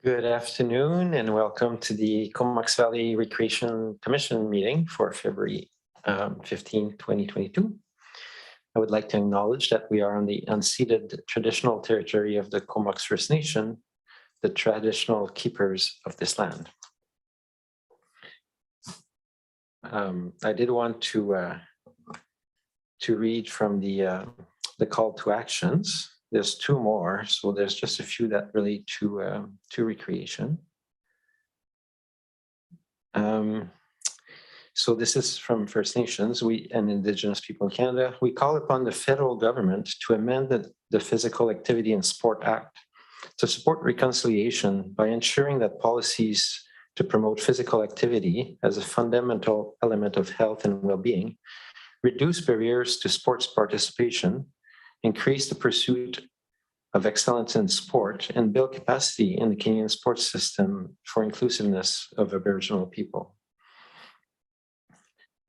Good afternoon and welcome to the Comox Valley Recreation Commission meeting for February 15, 2022. I would like to acknowledge that we are on the unceded traditional territory of the Comox First Nation, the traditional keepers of this land. I did want to read from the call to actions. There's two more, so there's just a few that relate to recreation. So this is from First Nations and Indigenous people in Canada. We call upon the federal government to amend the Physical Activity and Sport Act to support reconciliation by ensuring that policies to promote physical activity as a fundamental element of health and well-being reduce barriers to sports participation, increase the pursuit of excellence in sport, and build capacity in the Canadian sports system for inclusiveness of Aboriginal people.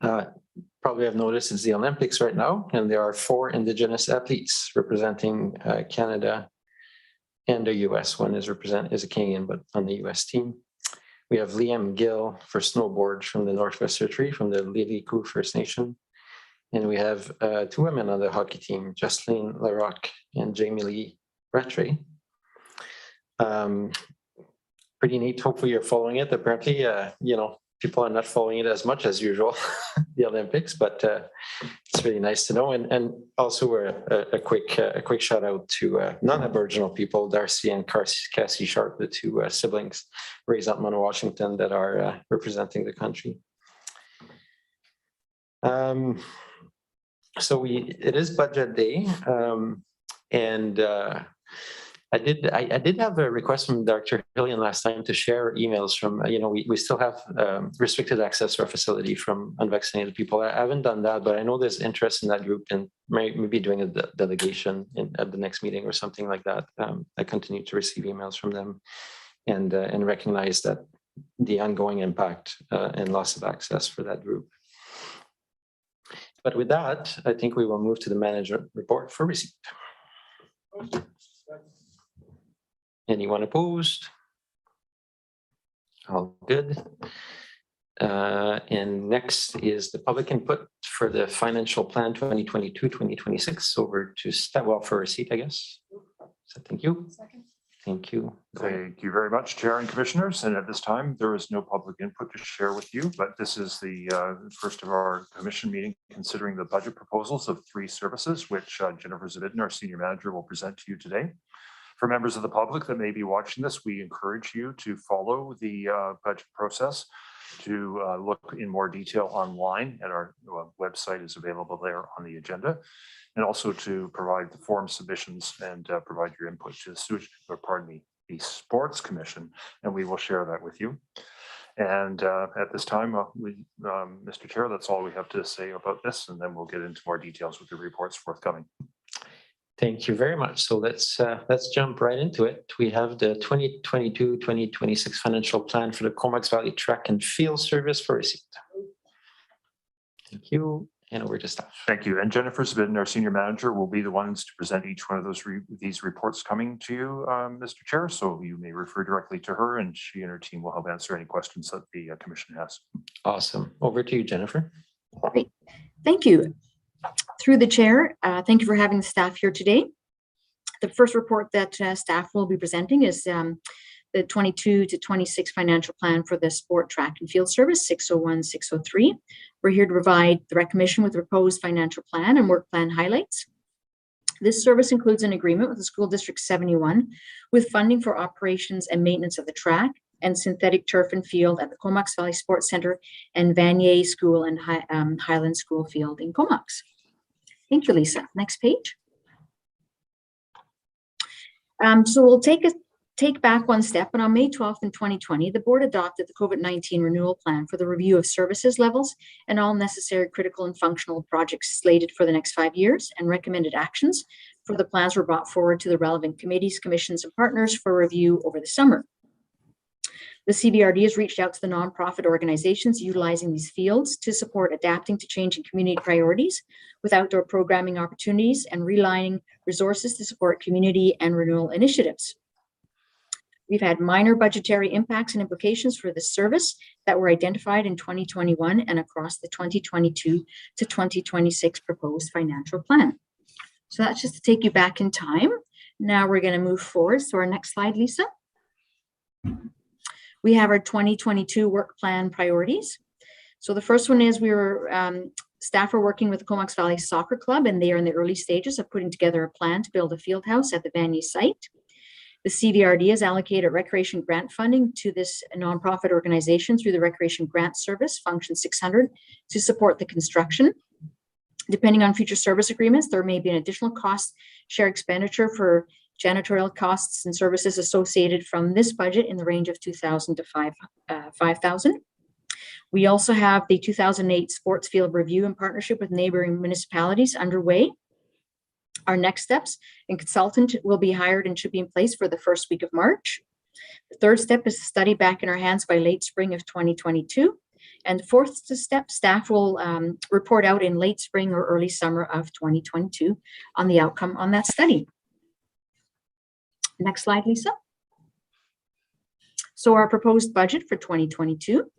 Probably have noticed it's the Olympics right now, and there are 4 Indigenous athletes representing Canada and the US. One is a Canadian, but on the US team. We have Liam Gill for snowboard from the Northwest Territory, from the Liliku First Nation. And we have 2 women on the hockey team, Jocelyn Larocque and Jamie Lee Rattray. Pretty neat. Hopefully you're following it. Apparently, people are not following it as much as usual, the Olympics, but it's really nice to know. And also a quick shout out to non-Aboriginal people, Darcy and Cassie Sharp, the 2 siblings raised up in Washington that are representing the country. So it is budget day, and I did have a request from Dr. Hillian last time to share emails from, we still have restricted access to our facility from unvaccinated people. I haven't done that, but I know there's interest in that group and maybe doing a delegation at the next meeting or something like that. I continue to receive emails from them and recognize that the ongoing impact and loss of access for that group. But with that, I think we will move to the management report for receipt. Anyone opposed? All good. And next is the public input for the financial plan 2022-2026. Over to staff, well, for receipt, I guess. So thank you. Second. Thank you. Thank you very much, Chair and Commissioners. And at this time, there is no public input to share with you, but this is the first of our Commission meeting considering the budget proposals of 3 services, which Jennifer Zabidin, our Senior Manager, will present to you today. For members of the public that may be watching this, we encourage you to follow the budget process, to look in more detail online at our website is available there on the agenda, and also to provide the form submissions and provide your input to the Sports Commission, and we will share that with you. And at this time, Mr. Chair, that's all we have to say about this, and then we'll get into more details with the reports forthcoming. Thank you very much. So let's jump right into it. We have the 2022-2026 financial plan for the Comox Valley Track and Field Service for receipt. Thank you. And over to staff. Thank you. And Jennifer Zabidin, our Senior Manager, will be the ones to present each one of these reports coming to you, Mr. Chair. So you may refer directly to her, and she and her team will help answer any questions that the Commission has. Awesome. Over to you, Jennifer. Great. Thank you. Through the chair, thank you for having the staff here today. The first report that staff will be presenting is the 22 to 26 financial plan for the Sport Track and Field Service 601-603. We're here to provide the Rec Commission with the proposed financial plan and work plan highlights. This service includes an agreement with the School District 71 with funding for operations and maintenance of the track and synthetic turf and field at the Comox Valley Sports Center and Vanier School and Highland School Field in Comox. Thank you, Lisa. Next page. So we'll take back one step, and on May 12th in 2020, the board adopted the COVID-19 renewal plan for the review of services levels and all necessary critical and functional projects slated for the next 5 years, and recommended actions for the plans were brought forward to the relevant committees, commissions, and partners for review over the summer. The CVRD has reached out to the nonprofit organizations utilizing these fields to support adapting to changing community priorities with outdoor programming opportunities and realigning resources to support community and renewal initiatives. We've had minor budgetary impacts and implications for this service that were identified in 2021 and across the 2022 to 2026 proposed financial plan. So that's just to take you back in time. Now we're going to move forward. So our next slide, Lisa. We have our 2022 work plan priorities. So the first one is staff are working with the Comox Valley Soccer Club, and they are in the early stages of putting together a plan to build a field house at the Vanier site. The CVRD has allocated recreation grant funding to this nonprofit organization through the Recreation Grant Service, Function 600, to support the construction. Depending on future service agreements, there may be an additional cost share expenditure for janitorial costs and services associated from this budget in the range of $2,000 to $5,000. We also have the 2008 sports field review in partnership with neighboring municipalities underway. Our next steps, a consultant will be hired and should be in place for the first week of March. The third step is to study back in our hands by late spring of 2022. And the fourth step, staff will report out in late spring or early summer of 2022 on the outcome on that study. Next slide, Lisa. So our proposed budget for 2022.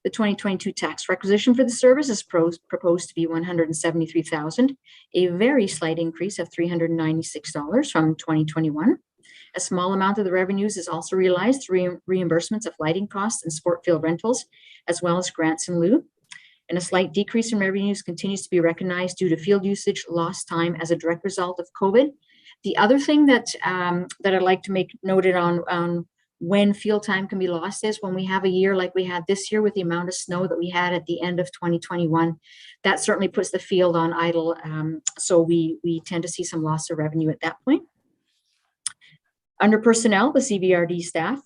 The 2022 tax requisition for the service is proposed to be $173,000, a very slight increase of $396 from 2021. A small amount of the revenues is also realized through reimbursements of lighting costs and sport field rentals, as well as grants in lieu. And a slight decrease in revenues continues to be recognized due to field usage, lost time as a direct result of COVID. The other thing that I'd like to make noted on when field time can be lost is when we have a year like we had this year with the amount of snow that we had at the end of 2021, that certainly puts the field on idle. So we tend to see some loss of revenue at that point. Under personnel, the CVRD staff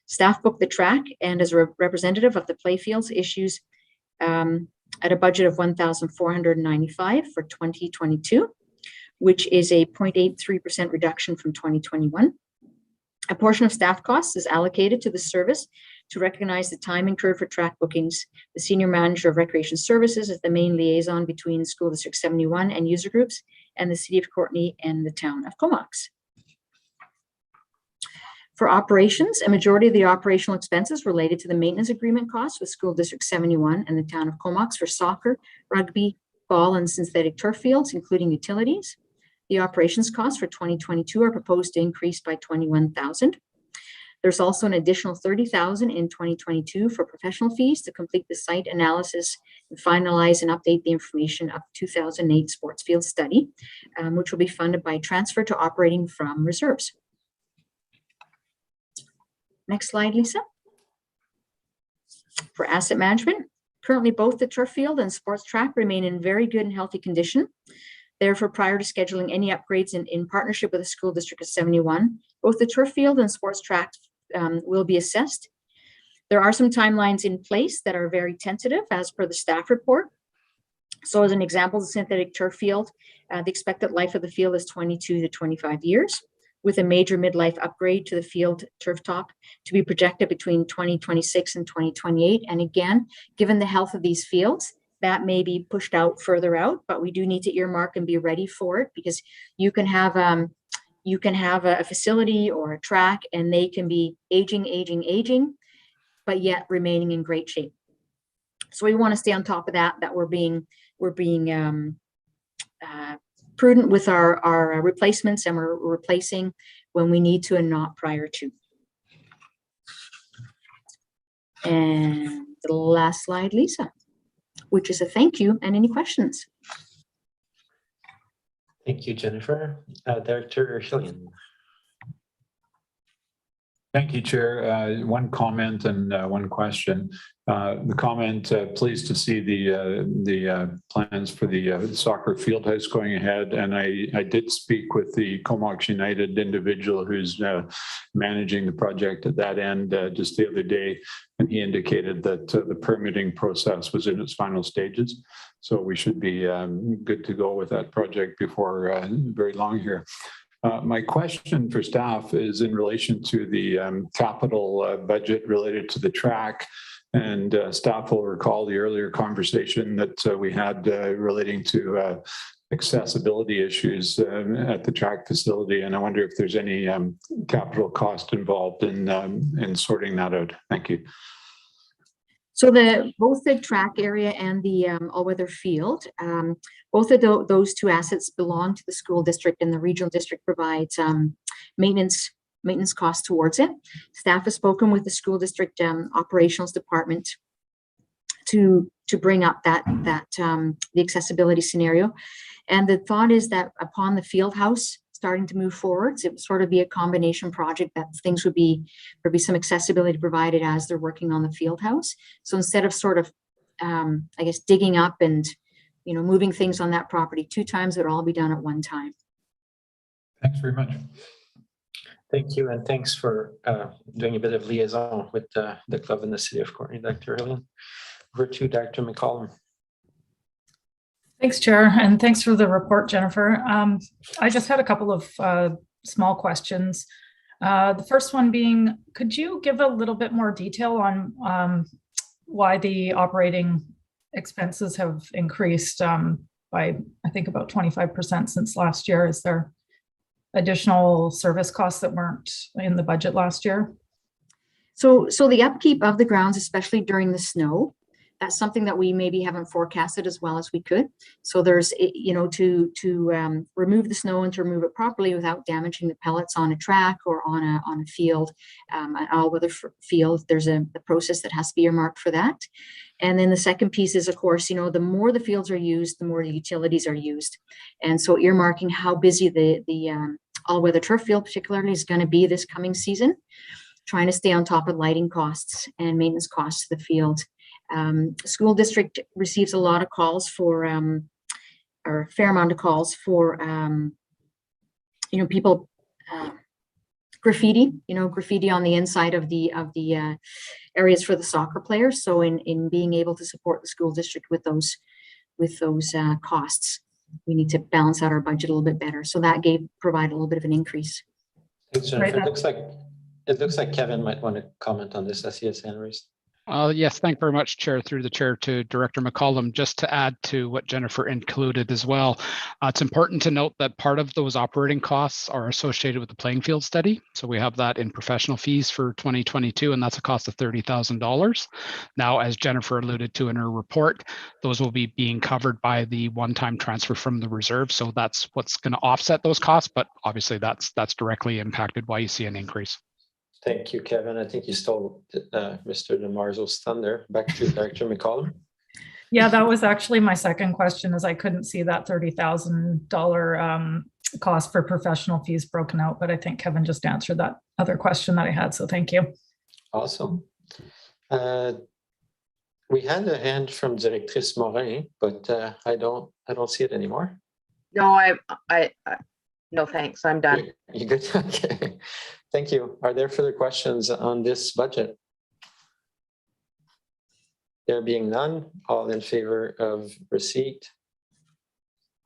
staff book the track, and as a representative of the playfields issues at a budget of $1,495 for 2022, which is a 0.83% reduction from 2021. A portion of staff costs is allocated to the service to recognize the time incurred for track bookings. The Senior Manager of Recreation Services is the main liaison between School District 71 and user groups and the City of Courtenay and the Town of Comox. For operations, a majority of the operational expenses related to the maintenance agreement costs with School District 71 and the Town of Comox for soccer, rugby, ball, and synthetic turf fields, including utilities. The operations costs for 2022 are proposed to increase by $21,000. There's also an additional $30,000 in 2022 for professional fees to complete the site analysis and finalize and update the information of the 2008 sports field study, which will be funded by transfer to operating from reserves. Next slide, Lisa. For asset management, currently both the turf field and sports track remain in very good and healthy condition. Therefore, prior to scheduling any upgrades in partnership with the School District of 71, both the turf field and sports track will be assessed. There are some timelines in place that are very tentative as per the staff report. So as an example, the synthetic turf field, the expected life of the field is 22 to 25 years, with a major midlife upgrade to the field turf top to be projected between 2026 and 2028. And again, given the health of these fields, that may be pushed out further out, but we do need to earmark and be ready for it, because you can have a facility or a track and they can be aging, but yet remaining in great shape. So we want to stay on top of that we're being prudent with our replacements, and we're replacing when we need to and not prior to. And the last slide, Lisa, which is a thank you and any questions. Thank you, Jennifer. Director Hillian. Thank you, Chair. One comment and one question. The comment, pleased to see the plans for the soccer field house going ahead. And I did speak with the Comox United individual who's managing the project at that end just the other day. And he indicated that the permitting process was in its final stages. So we should be good to go with that project before very long here. My question for staff is in relation to the capital budget related to the track. And staff will recall the earlier conversation that we had relating to accessibility issues at the track facility. And I wonder if there's any capital cost involved in sorting that out. Thank you. So both the track area and the all-weather field, both of those two assets belong to the school district, and the regional district provides maintenance costs towards it. Staff has spoken with the school district operations department to bring up the accessibility scenario. And the thought is that upon the field house starting to move forwards, it would sort of be a combination project, that things would be some accessibility provided as they're working on the field house. So instead of sort of, I guess, digging up and, moving things on that property 2 times, it would all be done at one time. Thanks very much. Thank you, and thanks for doing a bit of liaison with the club in the city of Courtenay, Dr. Hurley. Over to Dr. McCollum. Thanks, Chair, and thanks for the report, Jennifer. I just had a couple of small questions. The first one being, could you give a little bit more detail on why the operating expenses have increased by, I think, about 25% since last year? Is there additional service costs that weren't in the budget last year? So the upkeep of the grounds, especially during the snow, that's something that we maybe haven't forecasted as well as we could. So there's, to remove the snow and to remove it properly without damaging the pellets on a track or on a field, an all-weather field, there's a process that has to be earmarked for that. And then the second piece is, of course, the more the fields are used, the more the utilities are used. And so earmarking how busy the all-weather turf field particularly is going to be this coming season, trying to stay on top of lighting costs and maintenance costs to the field. School district receives a lot of calls for, or a fair amount of calls for, people graffiti on the inside of the areas for the soccer players. So in being able to support the school district with those costs, we need to balance out our budget a little bit better. So that provide a little bit of an increase. Thanks, Jennifer. It looks like Kevin might want to comment on this as he has hand raised. Yes, thank you very much, Chair, through the Chair to Director McCollum. Just to add to what Jennifer included as well, it's important to note that part of those operating costs are associated with the playing field study. So we have that in professional fees for 2022, and that's a cost of $30,000. Now, as Jennifer alluded to in her report, those will be being covered by the one-time transfer from the reserve. So that's what's going to offset those costs, but obviously that's directly impacted why you see an increase. Thank you, Kevin. I think you stole Mr. DeMarzo's thunder. Back to Dr. McCollum. Yeah, that was actually my second question, is I couldn't see that $30,000 cost for professional fees broken out, but I think Kevin just answered that other question that I had, so thank you. Awesome. We had a hand from Directrice Morin, but I don't see it anymore. No, no thanks. I'm done. You good? Okay. Thank you. Are there further questions on this budget? There being none, all in favor of receipt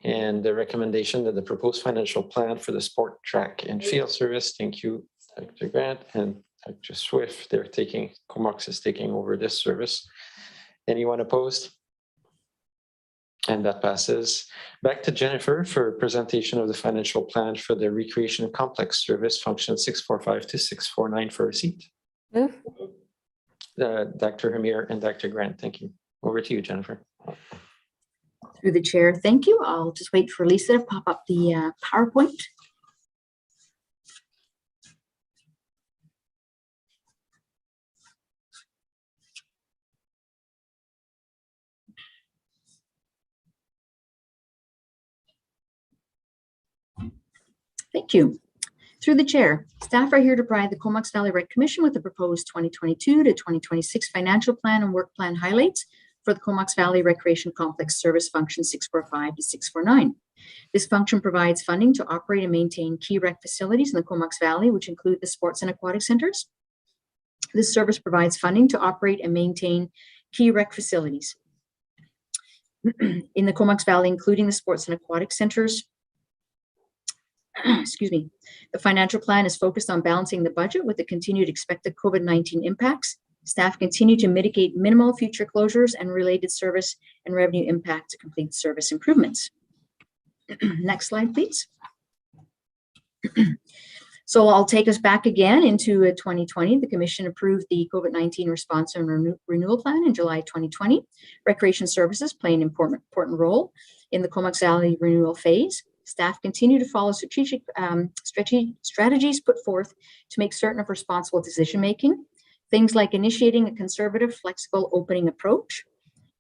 and the recommendation that the proposed financial plan for the sport track and field service. Thank you, Dr. Grant and Dr. Swift. Comox is taking over this service. Anyone opposed? And that passes. Back to Jennifer for presentation of the financial plan for the recreation complex service function 645 to 649 for receipt. Move. Dr. Hamir and Dr. Grant, thank you. Over to you, Jennifer. Through the chair, thank you. I'll just wait for Lisa to pop up the PowerPoint. Thank you. Through the chair, staff are here to provide the Comox Valley Rec Commission with the proposed 2022 to 2026 financial plan and work plan highlights for the Comox Valley Recreation Complex Service Function 645 to 649. This function provides funding to operate and maintain key rec facilities in the Comox Valley, which include the sports and aquatic centers. This service provides funding to operate and maintain key rec facilities in the Comox Valley, including the sports and aquatic centers, excuse me, the financial plan is focused on balancing the budget with the continued expected COVID-19 impacts. Staff continue to mitigate minimal future closures and related service and revenue impact to complete service improvements. Next slide, please. So I'll take us back again into 2020. The Commission approved the COVID-19 response and renewal plan in July 2020. Recreation services play an important role in the Comox Valley renewal phase. Staff continue to follow strategic strategies put forth to make certain of responsible decision-making. Things like initiating a conservative, flexible opening approach,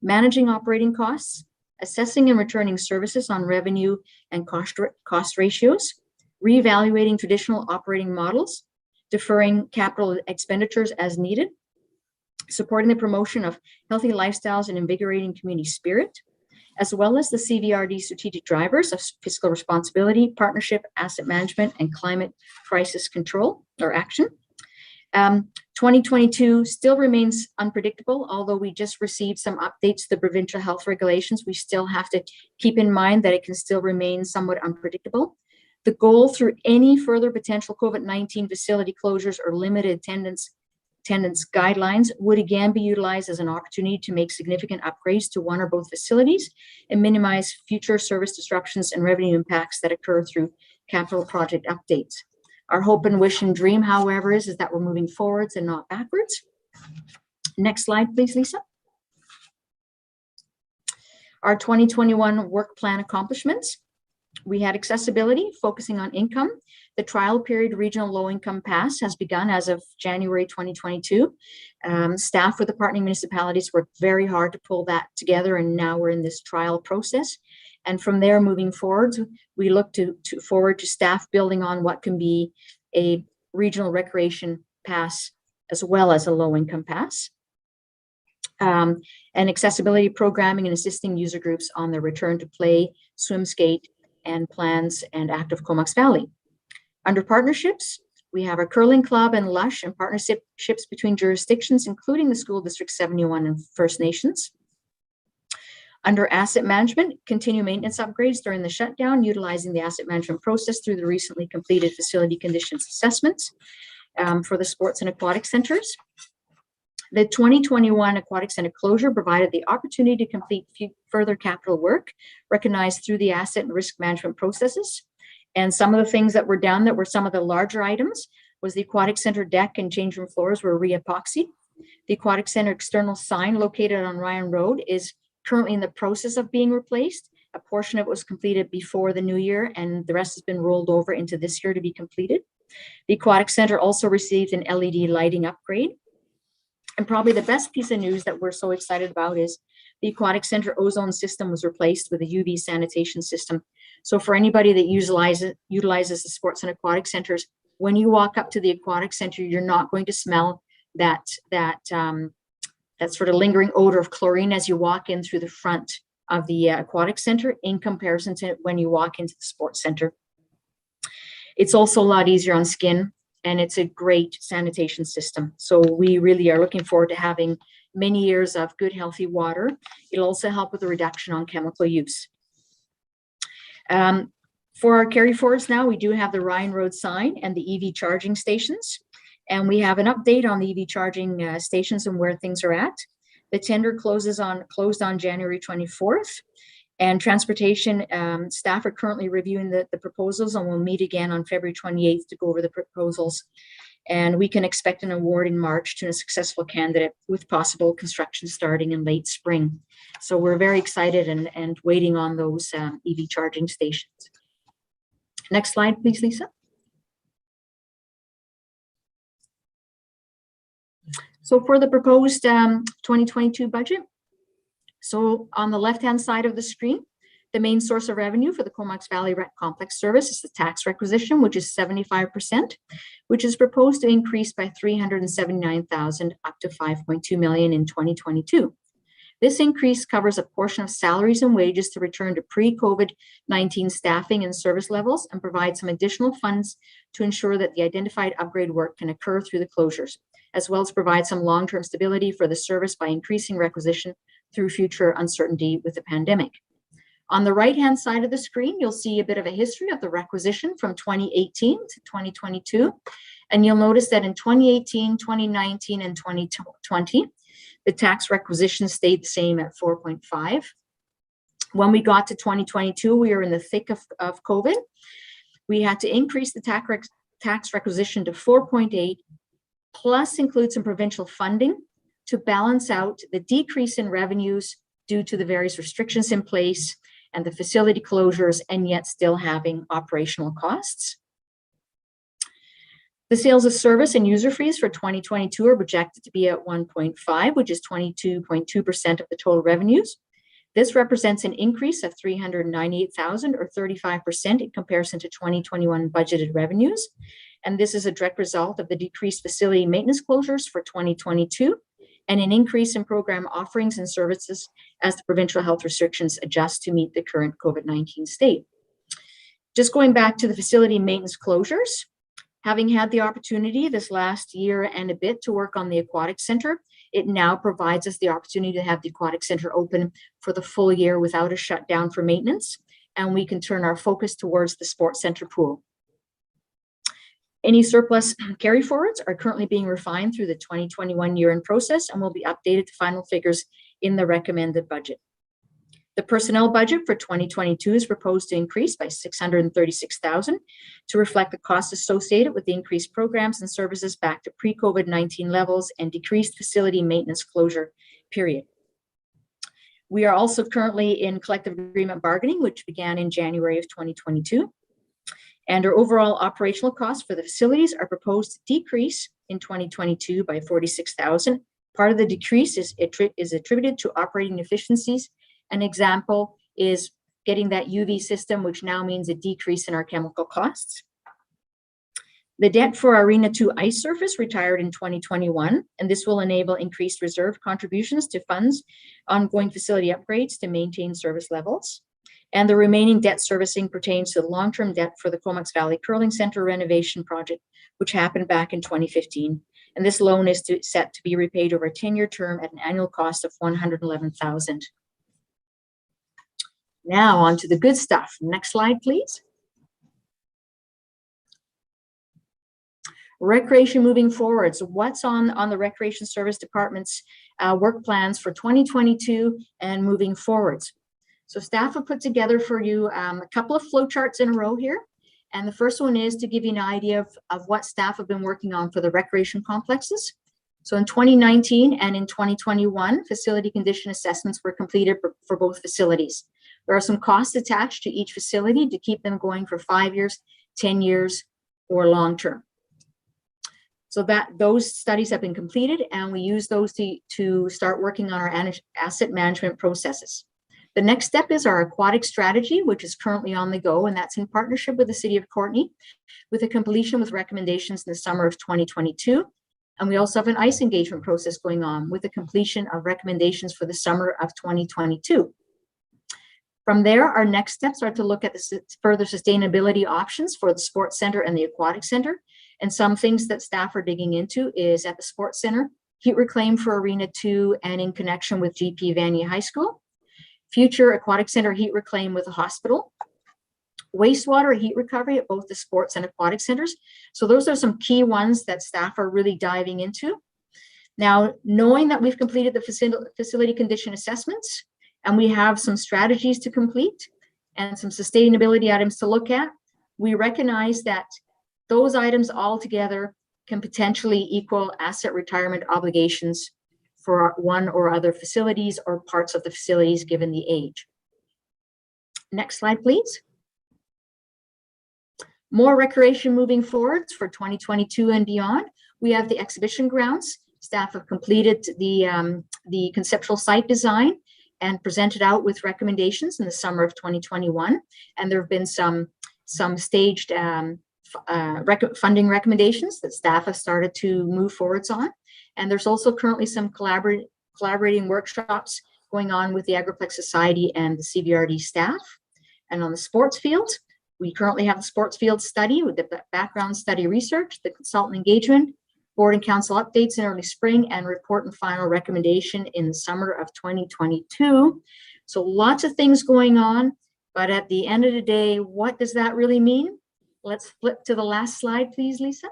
managing operating costs, assessing and returning services on revenue and cost ratios, reevaluating traditional operating models, deferring capital expenditures as needed, supporting the promotion of healthy lifestyles and invigorating community spirit, as well as the CVRD strategic drivers of fiscal responsibility, partnership, asset management, and climate crisis control or action. 2022 still remains unpredictable, although we just received some updates to the provincial health regulations. We still have to keep in mind that it can still remain somewhat unpredictable. The goal through any further potential COVID-19 facility closures or limited attendance guidelines would again be utilized as an opportunity to make significant upgrades to one or both facilities and minimize future service disruptions and revenue impacts that occur through capital project updates. Our hope and wish and dream, however, is that we're moving forwards and not backwards. Next slide, please, Lisa. Our 2021 work plan accomplishments. We had accessibility, focusing on income. The trial period regional low-income pass has begun as of January 2022. Staff with the partnering municipalities worked very hard to pull that together, and now we're in this trial process. And from there, moving forward, we look forward to staff building on what can be a regional recreation pass as well as a low-income pass. And accessibility programming and assisting user groups on their return to play, swim, skate, and plans and active Comox Valley. Under partnerships, we have our curling club and Lush and partnerships between jurisdictions, including the School District 71 and First Nations. Under asset management, continue maintenance upgrades during the shutdown, utilizing the asset management process through the recently completed facility conditions assessments for the sports and aquatic centers. The 2021 Aquatic Center closure provided the opportunity to complete further capital work recognized through the asset and risk management processes. And some of the things that were done that were some of the larger items was the Aquatic Center deck and change room floors were re-epoxied. The Aquatic Center external sign located on Ryan Road is currently in the process of being replaced. A portion of it was completed before the new year, and the rest has been rolled over into this year to be completed. The Aquatic Center also received an LED lighting upgrade. And probably the best piece of news that we're so excited about is the Aquatic Center ozone system was replaced with a UV sanitation system. So for anybody that utilizes the sports and aquatic centers, when you walk up to the Aquatic Center, you're not going to smell that sort of lingering odor of chlorine as you walk in through the front of the Aquatic Center in comparison to when you walk into the sports center. It's also a lot easier on skin, and it's a great sanitation system. So we really are looking forward to having many years of good, healthy water. It'll also help with the reduction on chemical use. For our carry forwards now, we do have the Ryan Road sign and the EV charging stations. And we have an update on the EV charging stations and where things are at. The tender closed on January 24th. And transportation staff are currently reviewing the proposals, and we'll meet again on February 28th to go over the proposals. And we can expect an award in March to a successful candidate with possible construction starting in late spring. So we're very excited and waiting on those EV charging stations. Next slide, please, Lisa. So for the proposed 2022 budget, so on the left-hand side of the screen, the main source of revenue for the Comox Valley Rec Complex Service is the tax requisition, which is 75%, which is proposed to increase by $379,000 up to $5.2 million in 2022. This increase covers a portion of salaries and wages to return to pre-COVID-19 staffing and service levels and provide some additional funds to ensure that the identified upgrade work can occur through the closures, as well as provide some long-term stability for the service by increasing requisition through future uncertainty with the pandemic. On the right-hand side of the screen, you'll see a bit of a history of the requisition from 2018 to 2022. And you'll notice that in 2018, 2019, and 2020, the tax requisition stayed the same at 4.5. When we got to 2022, we were in the thick of COVID. We had to increase the tax requisition to 4.8, plus include some provincial funding to balance out the decrease in revenues due to the various restrictions in place and the facility closures, and yet still having operational costs. The sales of service and user fees for 2022 are projected to be at 1.5, which is 22.2% of the total revenues. This represents an increase of $398,000 or 35% in comparison to 2021 budgeted revenues. And this is a direct result of the decreased facility maintenance closures for 2022 and an increase in program offerings and services as the provincial health restrictions adjust to meet the current COVID-19 state. Just going back to the facility maintenance closures, having had the opportunity this last year and a bit to work on the Aquatic Center, it now provides us the opportunity to have the Aquatic Center open for the full year without a shutdown for maintenance, and we can turn our focus towards the Sports Center pool. Any surplus carry forwards are currently being refined through the 2021 year-end process and will be updated to final figures in the recommended budget. The personnel budget for 2022 is proposed to increase by $636,000 to reflect the costs associated with the increased programs and services back to pre-COVID-19 levels and decreased facility maintenance closure period. We are also currently in collective agreement bargaining, which began in January of 2022. And our overall operational costs for the facilities are proposed to decrease in 2022 by $46,000. Part of the decrease is attributed to operating efficiencies. An example is getting that UV system, which now means a decrease in our chemical costs. The debt for Arena 2 ice surface retired in 2021, and this will enable increased reserve contributions to funds ongoing facility upgrades to maintain service levels. And the remaining debt servicing pertains to the long-term debt for the Comox Valley Curling Center renovation project, which happened back in 2015. And this loan is set to be repaid over a 10-year term at an annual cost of $111,000. Now on to the good stuff. Next slide, please. Recreation moving forward. So what's on the Recreation Service Department's work plans for 2022 and moving forwards? So staff have put together for you a couple of flow charts in a row here. And the first one is to give you an idea of what staff have been working on for the recreation complexes. So in 2019 and in 2021, facility condition assessments were completed for both facilities. There are some costs attached to each facility to keep them going for 5 years, 10 years, or long term. So those studies have been completed, and we use those to start working on our asset management processes. The next step is our Aquatic Strategy, which is currently on the go, and that's in partnership with the City of Courtenay, with a completion with recommendations in the summer of 2022. And we also have an ice engagement process going on with the completion of recommendations for the summer of 2022. From there, our next steps are to look at the further sustainability options for the Sports Center and the Aquatic Center. And some things that staff are digging into is at the Sports Center, heat reclaim for Arena 2 and in connection with GP Vanier High School. Future Aquatic Center heat reclaim with the hospital. Wastewater heat recovery at both the sports and aquatic centers. So those are some key ones that staff are really diving into. Now, knowing that we've completed the facility condition assessments and we have some strategies to complete and some sustainability items to look at, we recognize that those items all together can potentially equal asset retirement obligations for one or other facilities or parts of the facilities given the age. Next slide, please. More recreation moving forwards for 2022 and beyond. We have the exhibition grounds. Staff have completed the conceptual site design and presented out with recommendations in the summer of 2021. And there have been some staged funding recommendations that staff have started to move forwards on. And there's also currently some collaborating workshops going on with the Agriplex Society and the CVRD staff. And on the sports field, we currently have the sports field study with the background study research, the consultant engagement, board and council updates in early spring, and report and final recommendation in the summer of 2022. So lots of things going on, but at the end of the day, what does that really mean? Let's flip to the last slide, please, Lisa.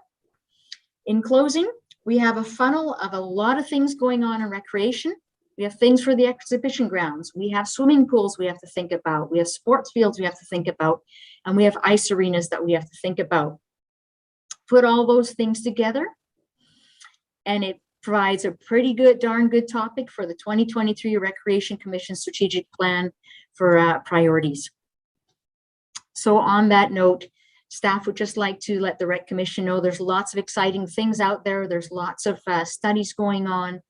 In closing, we have a funnel of a lot of things going on in recreation. We have things for the exhibition grounds. We have swimming pools we have to think about. We have sports fields we have to think about. And we have ice arenas that we have to think about. Put all those things together, and it provides a pretty good, darn good topic for the 2023 Recreation Commission Strategic Plan for priorities. So on that note, staff would just like to let the Rec Commission know there's lots of exciting things out there. There's lots of studies going on.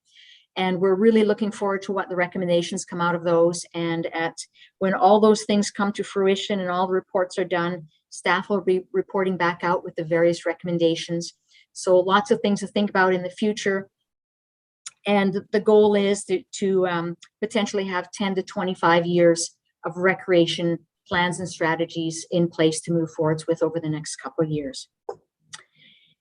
And we're really looking forward to what the recommendations come out of those. And when all those things come to fruition and all the reports are done, staff will be reporting back out with the various recommendations. So lots of things to think about in the future. And the goal is to potentially have 10 to 25 years of recreation plans and strategies in place to move forwards with over the next couple of years.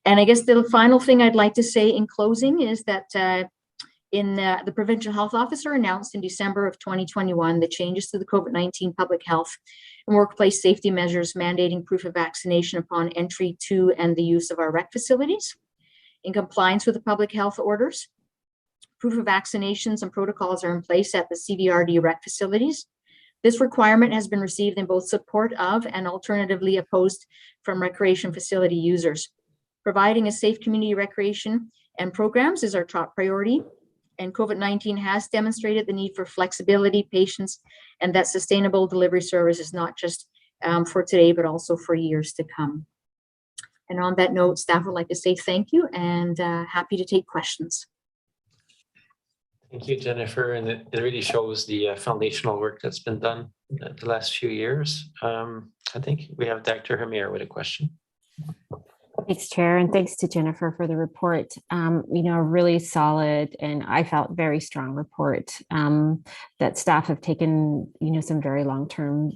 And I guess the final thing I'd like to say in closing is that the provincial health officer announced in December of 2021 the changes to the COVID-19 public health and workplace safety measures mandating proof of vaccination upon entry to and the use of our rec facilities. In compliance with the public health orders, proof of vaccinations and protocols are in place at the CVRD rec facilities. This requirement has been received in both support of and alternatively opposed from recreation facility users. Providing a safe community recreation and programs is our top priority. And COVID-19 has demonstrated the need for flexibility, patience, and that sustainable delivery service is not just for today, but also for years to come. And on that note, staff would like to say thank you and happy to take questions. Thank you, Jennifer. And it really shows the foundational work that's been done the last few years. I think we have Dr. Hamir with a question. Thanks, Chair, and thanks to Jennifer for the report. A really solid and I felt very strong report that staff have taken, some very long-term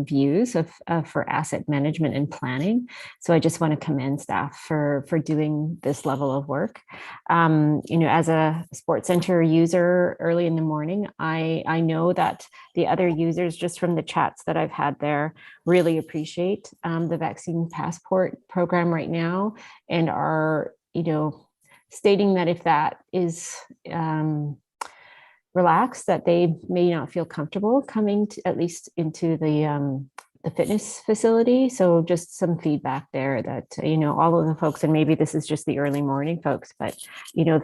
views for asset management and planning. So I just want to commend staff for doing this level of work. As a sports center user early in the morning, I know that the other users, just from the chats that I've had there, really appreciate the vaccine passport program right now and are, stating that if that is relaxed, that they may not feel comfortable coming to, at least into the fitness facility. So just some feedback there that, all of the folks, and maybe this is just the early morning folks, but,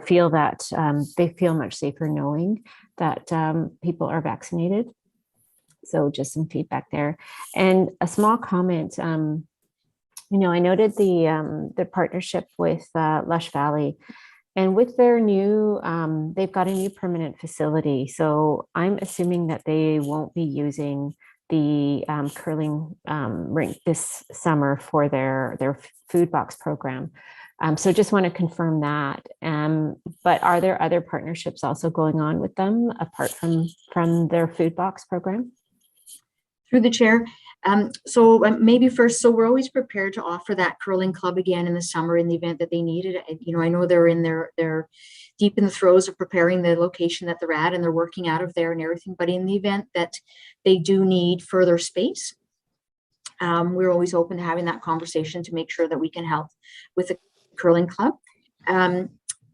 feel that they feel much safer knowing that people are vaccinated. So just some feedback there. And a small comment, I noted the partnership with Lush Valley, and with their new, they've got a new permanent facility. So I'm assuming that they won't be using the curling rink this summer for their food box program. So just want to confirm that. But are there other partnerships also going on with them apart from their food box program? Through the chair. Maybe first, so we're always prepared to offer that curling club again in the summer in the event that they need it. I know they're deep in the throes of preparing the location that they're at and they're working out of there and everything. But in the event that they do need further space, we're always open to having that conversation to make sure that we can help with the curling club.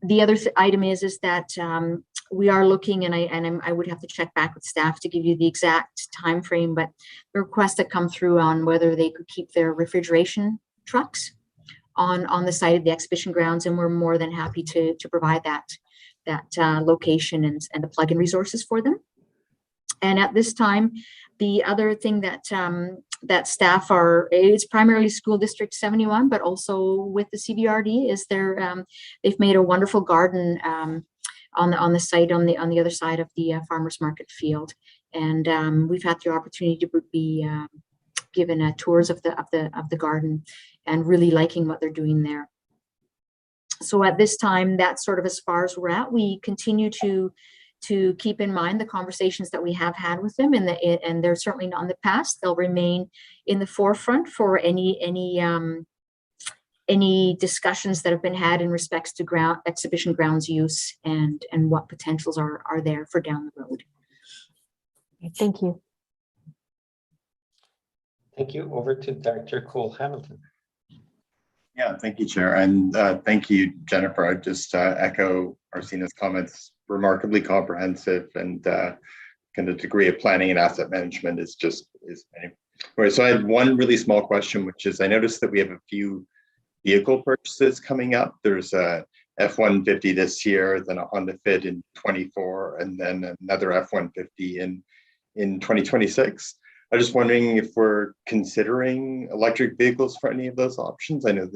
The other item is that we are looking, and I would have to check back with staff to give you the exact time frame, but the requests that come through on whether they could keep their refrigeration trucks on the site of the exhibition grounds, and we're more than happy to provide that location and the plug-in resources for them. And at this time, the other thing that staff it's primarily School District 71, but also with the CVRD is they've made a wonderful garden on the site on the other side of the farmers market field, and we've had the opportunity to be given tours of the garden and really liking what they're doing there. So at this time, that's sort of as far as we're at. We continue to keep in mind the conversations that we have had with them, and they're certainly not in the past. They'll remain in the forefront for any discussions that have been had in respects to exhibition grounds use and what potentials are there for down the road. Thank you. Thank you. Over to Director Cole Hamilton. Yeah, thank you, Chair. And thank you, Jennifer. I just echo Arsina's comments, remarkably comprehensive, and kind of degree of planning and asset management is anyway. So I had one really small question, which is I noticed that we have a few vehicle purchases coming up. There's a F-150 this year, then a Honda Fit in 24, and then another F-150 in 2026. I'm just wondering if we're considering electric vehicles for any of those options. I know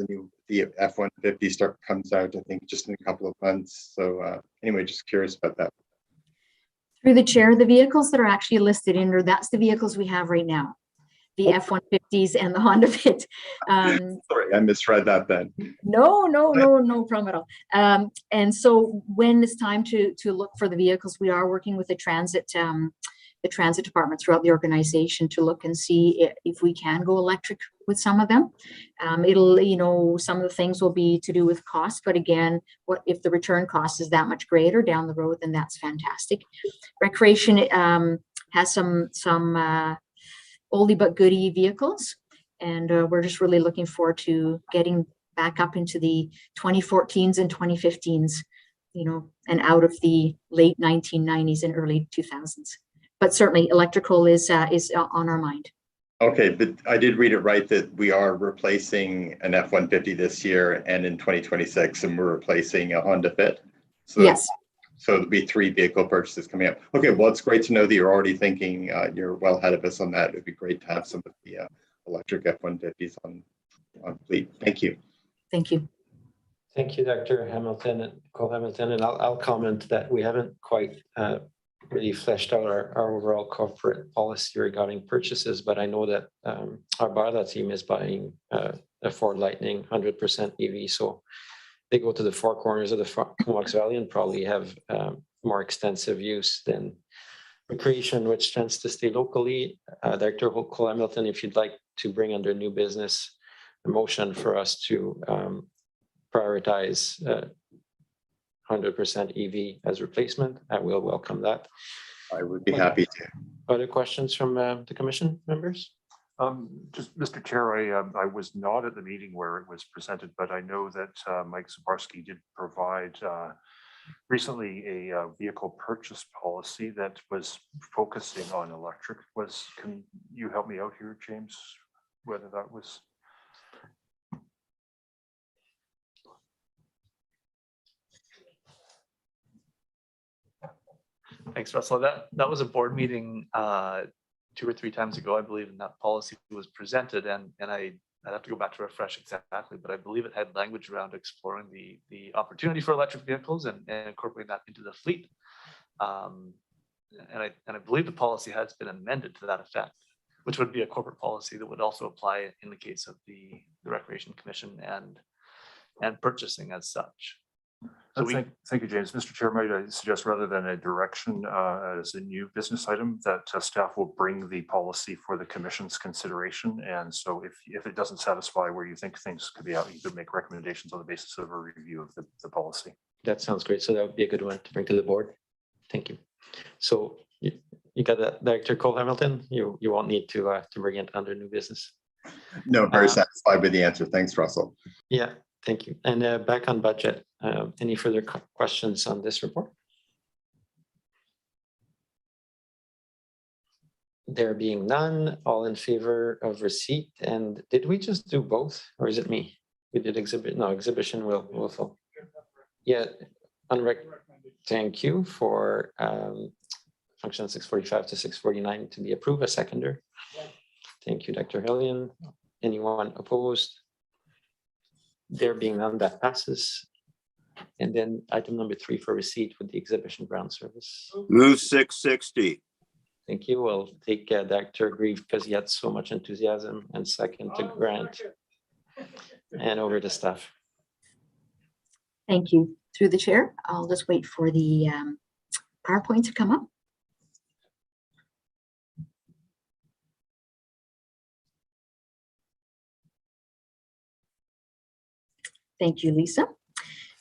the F-150 comes out, I think, just in a couple of months. So anyway, just curious about that. Through the chair, the vehicles that are actually listed in there, that's the vehicles we have right now. The F-150s and the Honda Fit. Sorry, I misread that then. No problem at all. And so when it's time to look for the vehicles, we are working with the transit department throughout the organization to look and see if we can go electric with some of them. It'll, some of the things will be to do with cost, but again, what if the return cost is that much greater down the road, then that's fantastic. Recreation has some oldie but goodie vehicles, and we're just really looking forward to getting back up into the 2014s and 2015s, and out of the late 1990s and early 2000s. But certainly electrical is on our mind. Okay, but I did read it right that we are replacing an F-150 this year and in 2026, and we're replacing a Honda Fit. So yes. So there'll be 3 vehicle purchases coming up. Okay, well, it's great to know that you're already thinking you're well ahead of us on that. It'd be great to have some of the electric F-150s on fleet. Thank you. Thank you. Thank you, Dr. Hamilton and Cole Hamilton. And I'll comment that we haven't quite really fleshed out our overall corporate policy regarding purchases, but I know that our bylaw team is buying a Ford Lightning 100% EV. So they go to the 4 corners of the Comox Valley and probably have more extensive use than recreation, which tends to stay locally. Dr. Cole Hamilton, if you'd like to bring under new business a motion for us to prioritize 100% EV as replacement, I will welcome that. I would be happy to. Other questions from the commission members? Just Mr. Chair, I was not at the meeting where it was presented, but I know that Mike Zabarski did provide recently a vehicle purchase policy that was focusing on electric. Can you help me out here, James, whether that was? Thanks, Russell. That was a board meeting 2 or 3 times ago, I believe, and that policy was presented, and I'd have to go back to refresh exactly, but I believe it had language around exploring the opportunity for electric vehicles and incorporating that into the fleet. And I believe the policy has been amended to that effect, which would be a corporate policy that would also apply in the case of the Recreation Commission and purchasing as such. So thank you, James. Mr. Chair, might I suggest rather than a direction as a new business item that staff will bring the policy for the commission's consideration. And so if it doesn't satisfy where you think things could be out, you could make recommendations on the basis of a review of the policy. That sounds great. So that would be a good one to bring to the board. Thank you. So you got that, Director Cole Hamilton? You won't need to bring it under new business. No, very satisfied with the answer. Thanks, Russell. Yeah. Thank you. And back on budget, any further questions on this report? There being none, all in favor of receipt. And did we just do both, or is it me? We did exhibition will fall. Yeah, thank you for function 645 to 649 to be approved, a seconder. Thank you, Dr. Hillian. Anyone opposed? There being none, that passes. And then item number 3 for receipt with the exhibition ground service. Move 660. Thank you. We'll take Dr. Grieve because he had so much enthusiasm, and second to Grant. And over to staff. Thank you. Through the chair, I'll just wait for the PowerPoint to come up. Thank you, Lisa.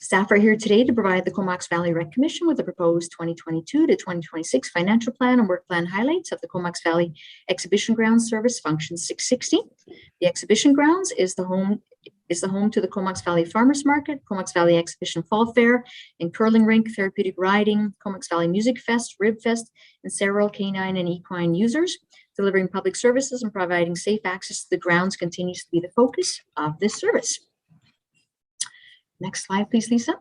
Staff are here today to provide the Comox Valley Rec Commission with the proposed 2022 to 2026 financial plan and work plan highlights of the Comox Valley Exhibition Grounds Service Function 660. The exhibition grounds is the home to the Comox Valley Farmers Market, Comox Valley Exhibition Fall Fair, and Curling Rink, Therapeutic Riding, Comox Valley Music Fest, Rib Fest, and several canine and equine users. Delivering public services and providing safe access to the grounds continues to be the focus of this service. Next slide, please, Lisa.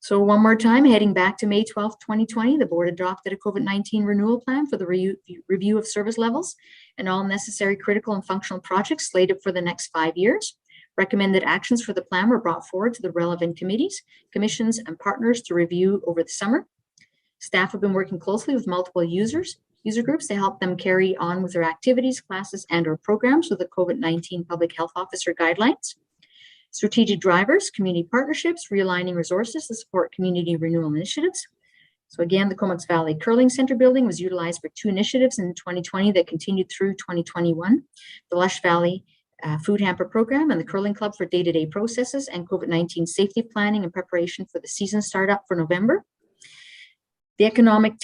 So one more time, heading back to May 12th, 2020, the board adopted a COVID-19 renewal plan for the review of service levels and all necessary critical and functional projects slated for the next 5 years. Recommended actions for the plan were brought forward to the relevant committees, commissions, and partners to review over the summer. Staff have been working closely with multiple user groups to help them carry on with their activities, classes, and/or programs with the COVID-19 Public Health Officer guidelines. Strategic drivers, community partnerships, realigning resources to support community renewal initiatives. So again, the Comox Valley Curling Center building was utilized for 2 initiatives in 2020 that continued through 2021. The Lush Valley Food Hamper Program and the Curling Club for day-to-day processes and COVID-19 safety planning and preparation for the season startup for November. The Economic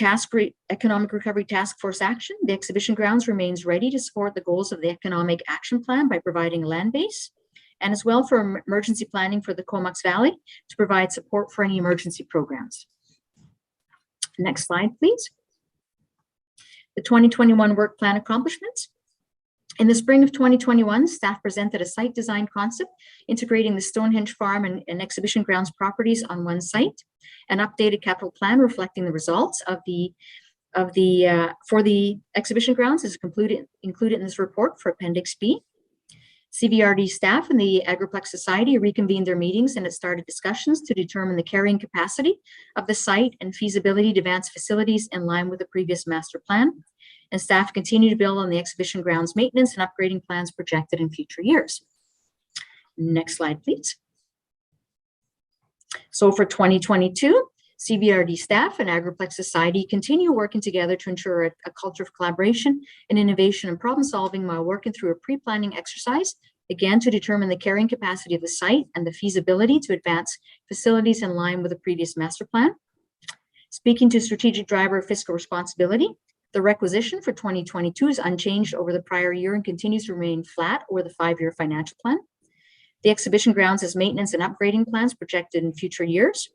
Recovery Task Force action. The exhibition grounds remains ready to support the goals of the Economic Action Plan by providing a land base, and as well for emergency planning for the Comox Valley to provide support for any emergency programs. Next slide, please. The 2021 work plan accomplishments. In the spring of 2021, staff presented a site design concept integrating the Stonehenge Farm and exhibition grounds properties on one site, an updated capital plan reflecting the results for the exhibition grounds is included in this report for Appendix B. CVRD staff and the Agriplex Society reconvened their meetings and it started discussions to determine the carrying capacity of the site and feasibility to advance facilities in line with the previous master plan. And staff continue to build on the exhibition grounds maintenance and upgrading plans projected in future years. Next slide, please. So for 2022, CVRD staff and Agriplex Society continue working together to ensure a culture of collaboration and innovation and problem solving while working through a pre-planning exercise, again to determine the carrying capacity of the site and the feasibility to advance facilities in line with the previous master plan. Speaking to strategic driver of fiscal responsibility, the requisition for 2022 is unchanged over the prior year and continues to remain flat over the 5-year financial plan. The exhibition grounds has maintenance and upgrading plans projected in future years.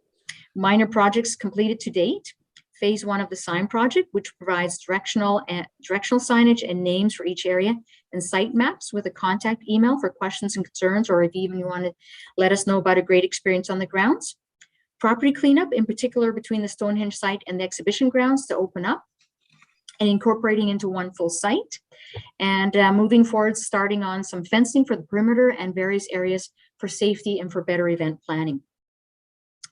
Minor projects completed to date. Phase 1 of the sign project, which provides directional signage and names for each area and site maps with a contact email for questions and concerns, or if even you want to let us know about a great experience on the grounds. Property cleanup, in particular between the Stonehenge site and the exhibition grounds to open up and incorporating into one full site. And moving forward, starting on some fencing for the perimeter and various areas for safety and for better event planning.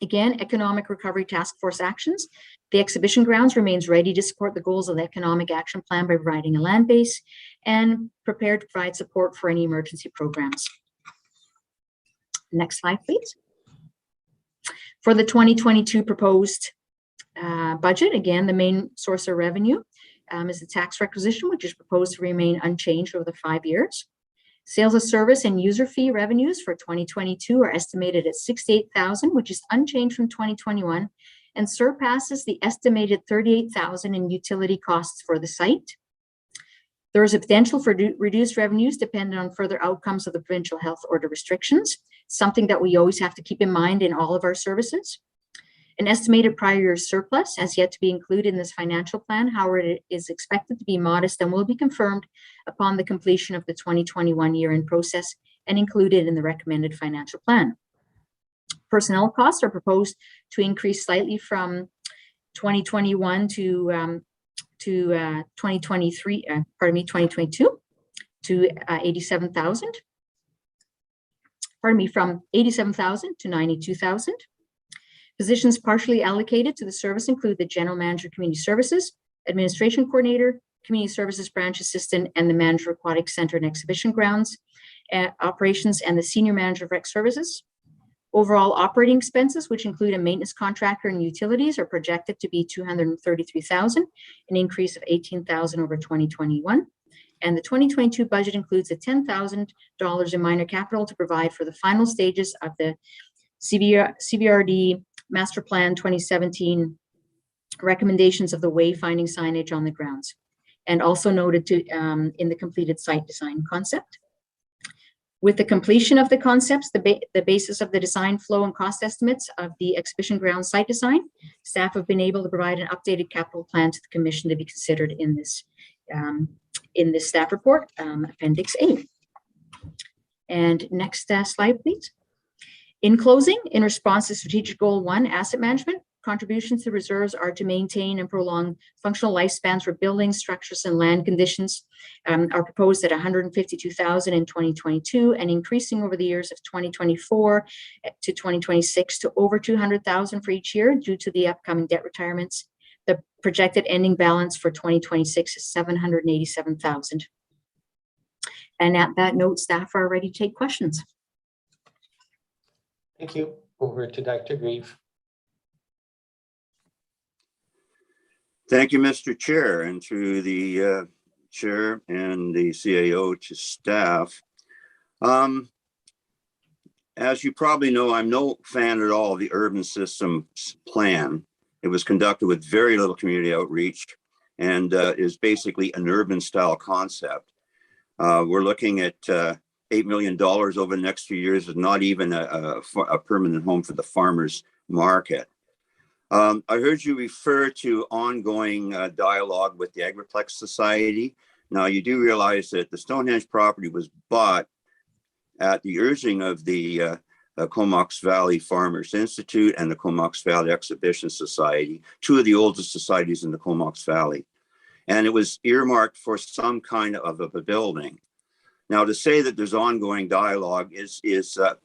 Again, Economic Recovery Task Force actions. The exhibition grounds remains ready to support the goals of the Economic Action Plan by providing a land base and prepared to provide support for any emergency programs. Next slide, please. For the 2022 proposed budget, again, the main source of revenue is the tax requisition, which is proposed to remain unchanged over the 5 years. Sales of service and user fee revenues for 2022 are estimated at $68,000, which is unchanged from 2021 and surpasses the estimated $38,000 in utility costs for the site. There is a potential for reduced revenues depending on further outcomes of the provincial health order restrictions, something that we always have to keep in mind in all of our services. An estimated prior year surplus has yet to be included in this financial plan. However, it is expected to be modest and will be confirmed upon the completion of the 2021 year-end process and included in the recommended financial plan. Personnel costs are proposed to increase slightly from 2021 to 2022 to 87,000. From 87,000 to 92,000. Positions partially allocated to the service include the General Manager Community Services, Administration Coordinator, Community Services Branch Assistant, and the Manager of Aquatic Center and Exhibition Grounds Operations, and the Senior Manager of Rec Services. Overall operating expenses, which include a maintenance contractor and utilities, are projected to be $233,000, an increase of $18,000 over 2021. And the 2022 budget includes a $10,000 in minor capital to provide for the final stages of the CBRD Master Plan 2017 recommendations of the wayfinding signage on the grounds, and also noted to in the completed site design concept. With the completion of the concepts, the basis of the design flow and cost estimates of the exhibition ground site design, staff have been able to provide an updated capital plan to the commission to be considered in this staff report, Appendix A. And next slide, please. In closing, in response to Strategic Goal 1, asset management, contributions to reserves are to maintain and prolong functional lifespans for buildings, structures, and land conditions are proposed at $152,000 in 2022 and increasing over the years of 2024 to 2026 to over $200,000 for each year due to the upcoming debt retirements. The projected ending balance for 2026 is $787,000. And at that note, staff are ready to take questions. Thank you. Over to Dr. Grieve. Thank you, Mr. Chair, and through the chair and the CAO to staff. As you probably know, I'm no fan at all of the urban systems plan. It was conducted with very little community outreach and is basically an urban style concept. We're looking at $8 million over the next few years with not even a permanent home for the farmers market. I heard you refer to ongoing dialogue with the Agriplex Society. Now, you do realize that the Stonehenge property was bought at the urging of the Comox Valley Farmers Institute and the Comox Valley Exhibition Society, two of the oldest societies in the Comox Valley. And it was earmarked for some kind of a building. Now, to say that there's ongoing dialogue is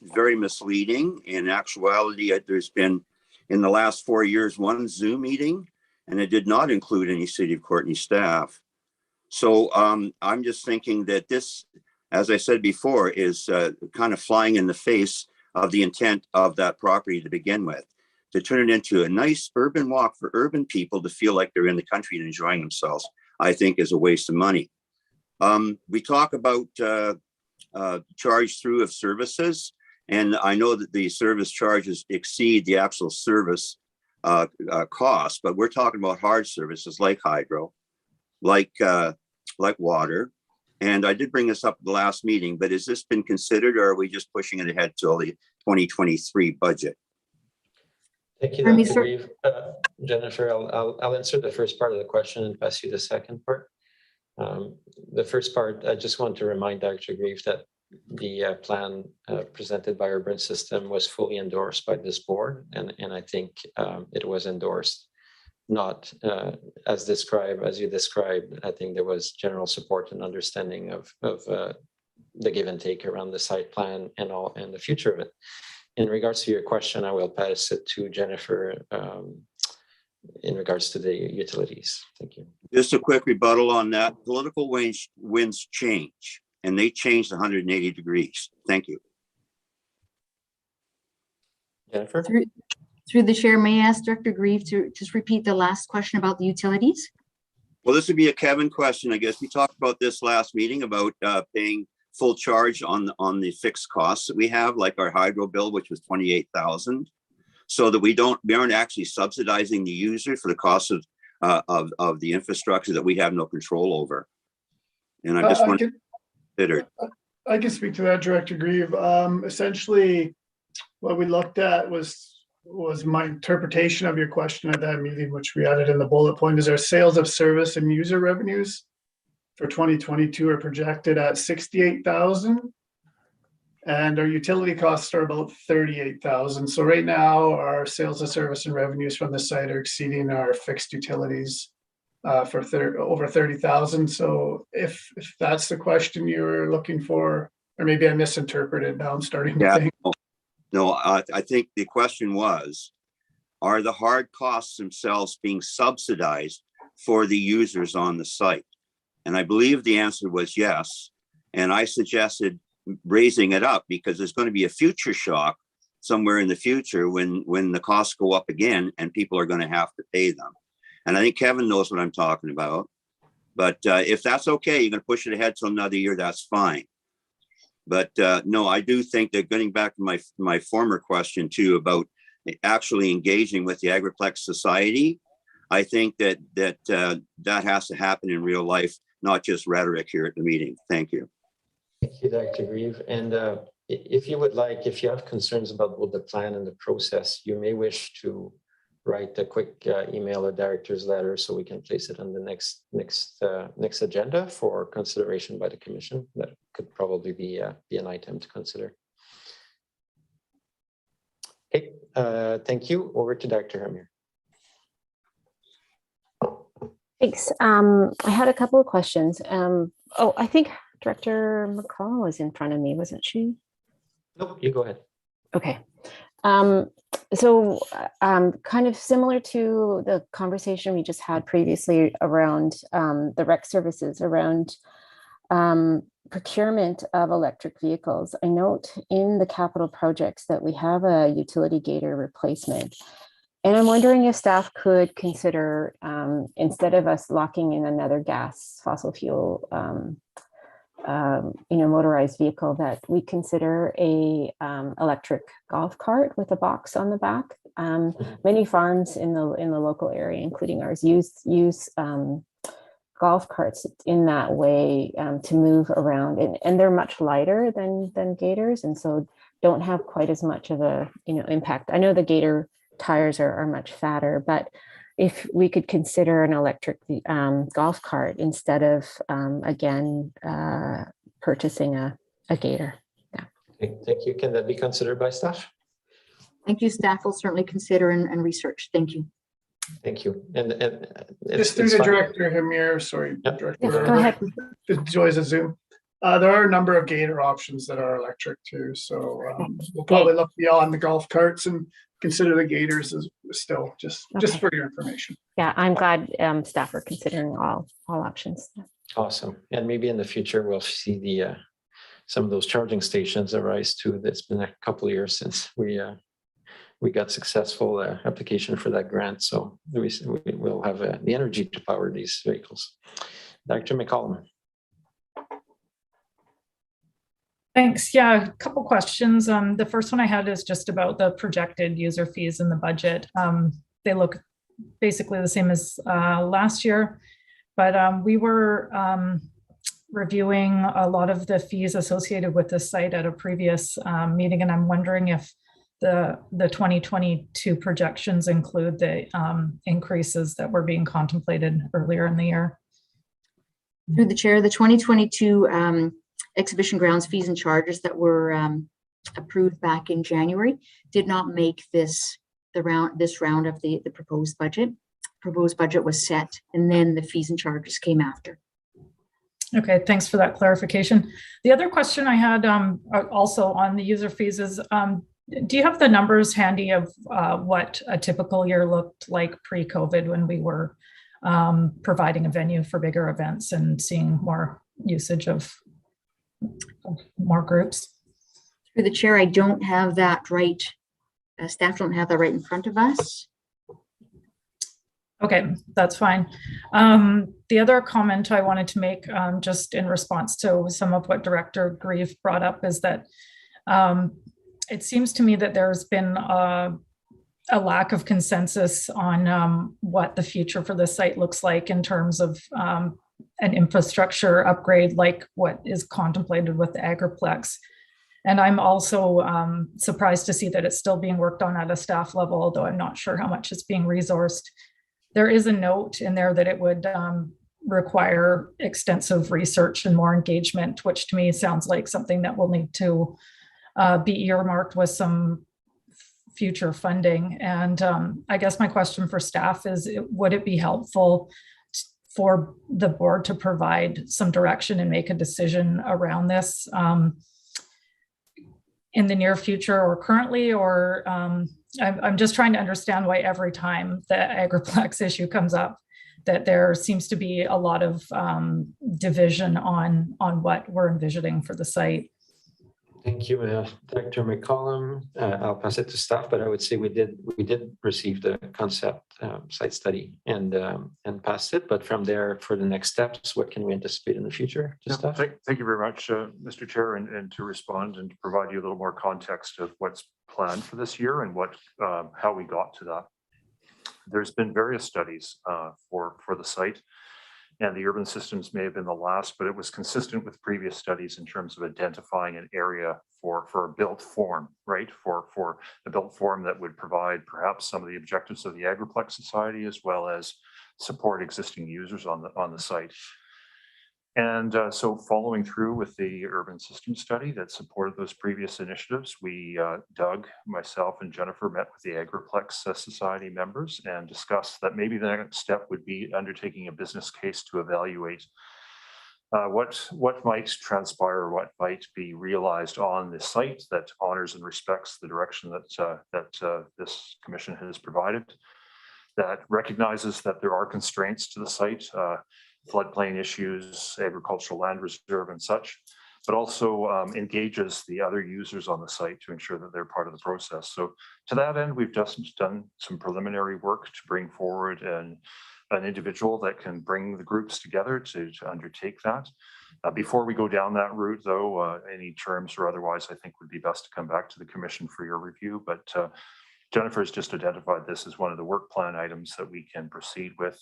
very misleading. In actuality, there's been, in the last 4 years, one Zoom meeting, and it did not include any City of Courtenay staff. So I'm just thinking that this, as I said before, is kind of flying in the face of the intent of that property to begin with, to turn it into a nice urban walk for urban people to feel like they're in the country and enjoying themselves, I think is a waste of money. We talk about charge through of services. And I know that the service charges exceed the actual service cost, but we're talking about hard services like hydro, like water. And I did bring this up at the last meeting, but has this been considered, or are we just pushing it ahead till the 2023 budget? Thank you, Dr. Grieve. Jennifer, I'll answer the first part of the question and pass you the second part. The first part, I just want to remind Dr. Grieve that the plan presented by Urban System was fully endorsed by this board, and I think it was endorsed not as you described. I think there was general support and understanding of the give and take around the site plan and the future of it. In regards to your question, I will pass it to Jennifer in regards to the utilities. Thank you. Just a quick rebuttal on that. Political winds change, and they changed 180 degrees. Thank you. Jennifer? Through the chair, may I ask Director Grieve to just repeat the last question about the utilities? Well, this would be a Kevin question, I guess. We talked about this last meeting about paying full charge on the fixed costs that we have, like our hydro bill, which was $28,000, so that we aren't actually subsidizing the user for the cost of the infrastructure that we have no control over. And I just want to consider. I can speak to that, Director Grieve. Essentially, what we looked at was my interpretation of your question at that meeting, which we added in the bullet point, is our sales of service and user revenues for 2022 are projected at $68,000, and our utility costs are about $38,000. So right now, our sales of service and revenues from the site are exceeding our fixed utilities for over $30,000. So if that's the question you're looking for, or maybe I misinterpreted. Now I'm starting to think. No, I think the question was, are the hard costs themselves being subsidized for the users on the site? And I believe the answer was yes. And I suggested raising it up because there's going to be a future shock somewhere in the future when the costs go up again and people are going to have to pay them. And I think Kevin knows what I'm talking about. But if that's okay, you're going to push it ahead till another year, that's fine. But no, I do think that getting back to my former question too about actually engaging with the Agriplex Society, I think that has to happen in real life, not just rhetoric here at the meeting. Thank you. Thank you, Dr. Grieve. And if you would like, if you have concerns about both the plan and the process, you may wish to write a quick email or director's letter so we can place it on the next agenda for consideration by the commission. That could probably be an item to consider. Okay, thank you. Over to Dr. Hamir. Thanks. I had a couple of questions. I think Director McCall was in front of me, wasn't she? Nope, you go ahead. Okay. Kind of similar to the conversation we just had previously around the rec services, around procurement of electric vehicles. I note in the capital projects that we have a utility gator replacement. And I'm wondering if staff could consider, instead of us locking in another fossil fuel, motorized vehicle, that we consider a electric golf cart with a box on the back. Many farms in the local area, including ours, use golf carts in that way to move around, and they're much lighter than gators, and so don't have quite as much of a impact. I know the gator tires are much fatter, but if we could consider an electric golf cart instead of purchasing a gator. Yeah. Okay, thank you. Can that be considered by staff? Thank you. Staff will certainly consider and research. Thank you. Thank you. And Just through the Director Hamir, sorry, Yep. Director. Go ahead. The joys of Zoom. There are a number of gator options that are electric too. So we'll probably look beyond the golf carts and consider the gators as still just for your information. Yeah, I'm glad staff are considering all options. Awesome. And maybe in the future, we'll see some of those charging stations arise too. It's been a couple of years since we got successful application for that grant. So we will have the energy to power these vehicles. Dr. McCollum. Thanks. Yeah, a couple questions. The first one I had is just about the projected user fees in the budget. They look basically the same as last year, but we were reviewing a lot of the fees associated with the site at a previous meeting, and I'm wondering if the 2022 projections include the increases that were being contemplated earlier in the year. Through the chair, the 2022 exhibition grounds fees and charges that were approved back in January did not make this round of the proposed budget. Proposed budget was set, and then the fees and charges came after. Okay, thanks for that clarification. The other question I had also on the user fees is, do you have the numbers handy of what a typical year looked like pre-COVID when we were providing a venue for bigger events and seeing more usage of more groups? Through the chair, I don't have that right. Staff don't have that right in front of us. Okay, that's fine. The other comment I wanted to make, just in response to some of what Director Grieve brought up, is that it seems to me that there's been a lack of consensus on what the future for the site looks like in terms of an infrastructure upgrade like what is contemplated with the Agriplex. And I'm also surprised to see that it's still being worked on at a staff level, although I'm not sure how much is being resourced. There is a note in there that it would require extensive research and more engagement, which to me sounds like something that will need to be earmarked with some future funding. And I guess my question for staff is, would it be helpful for the board to provide some direction and make a decision around this in the near future or currently, or I'm just trying to understand why every time the Agriplex issue comes up, that there seems to be a lot of division on what we're envisioning for the site. Thank you, Dr. McCollum. I'll pass it to staff, but I would say we did receive the concept site study and passed it. But from there, for the next steps, what can we anticipate in the future? To staff? Thank you very much, Mr. Chair, and to respond and to provide you a little more context of what's planned for this year and what how we got to that. There's been various studies for the site. And the urban systems may have been the last, but it was consistent with previous studies in terms of identifying an area for a built form, right? For a built form that would provide perhaps some of the objectives of the Agriplex Society, as well as support existing users on the site. And so following through with the urban system study that supported those previous initiatives, we, Doug, myself, and Jennifer met with the Agriplex Society members and discussed that maybe the next step would be undertaking a business case to evaluate what might transpire, what might be realized on the site that honors and respects the direction that this commission has provided, that recognizes that there are constraints to the site, floodplain issues, agricultural land reserve and such, but also engages the other users on the site to ensure that they're part of the process. So to that end, we've just done some preliminary work to bring forward an individual that can bring the groups together to undertake that. Before we go down that route, though, any terms or otherwise, I think would be best to come back to the commission for your review. But Jennifer has just identified this as one of the work plan items that we can proceed with,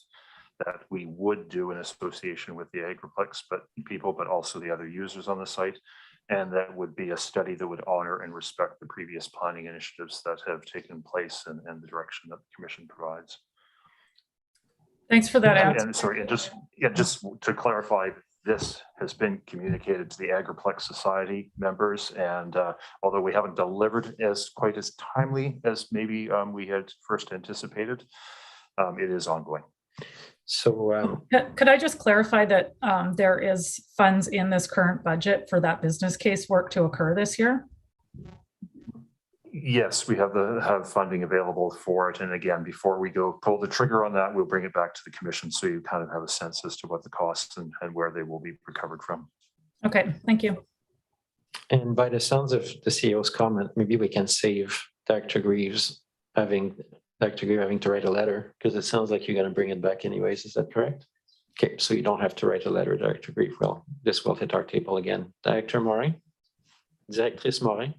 that we would do in association with the Agriplex people, but also the other users on the site. And that would be a study that would honor and respect the previous planning initiatives that have taken place and the direction that the commission provides. Thanks for that answer. And sorry, and just to clarify, this has been communicated to the Agriplex Society members, and although we haven't delivered quite as timely as maybe we had first anticipated, it is ongoing. So could I just clarify that there is funds in this current budget for that business case work to occur this year? Yes, we have funding available for it. And again, before we go pull the trigger on that, we'll bring it back to the commission so you kind of have a sense as to what the costs and where they will be recovered from. Okay, thank you. And by the sounds of the CEO's comment, maybe we can save Dr. Greaves having to write a letter, because it sounds like you're going to bring it back anyways. Is that correct? Okay, so you don't have to write a letter, Dr. Greaves. Well, this will hit our table again. Director Morin? Directrice Morin?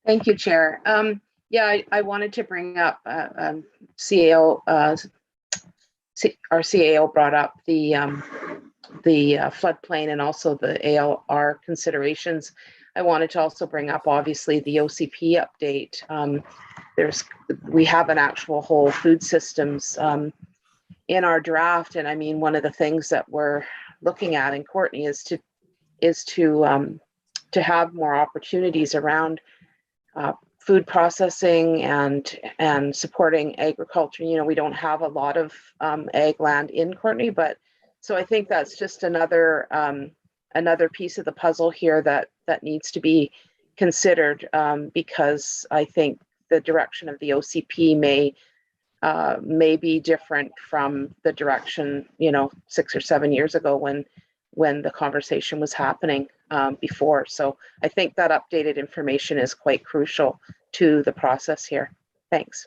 Thank you, Chair. Yeah, I wanted to bring up CAO. Our CAO brought up the floodplain and also the ALR considerations. I wanted to also bring up, obviously, the OCP update. We have an actual whole food systems in our draft, and I mean, one of the things that we're looking at in Courtney is to have more opportunities around food processing and supporting agriculture. You know, we don't have a lot of ag land in Courtney, but so I think that's just another piece of the puzzle here that needs to be considered, because I think the direction of the OCP may be different from the direction, 6 or 7 years ago when the conversation was happening before. So I think that updated information is quite crucial to the process here. Thanks.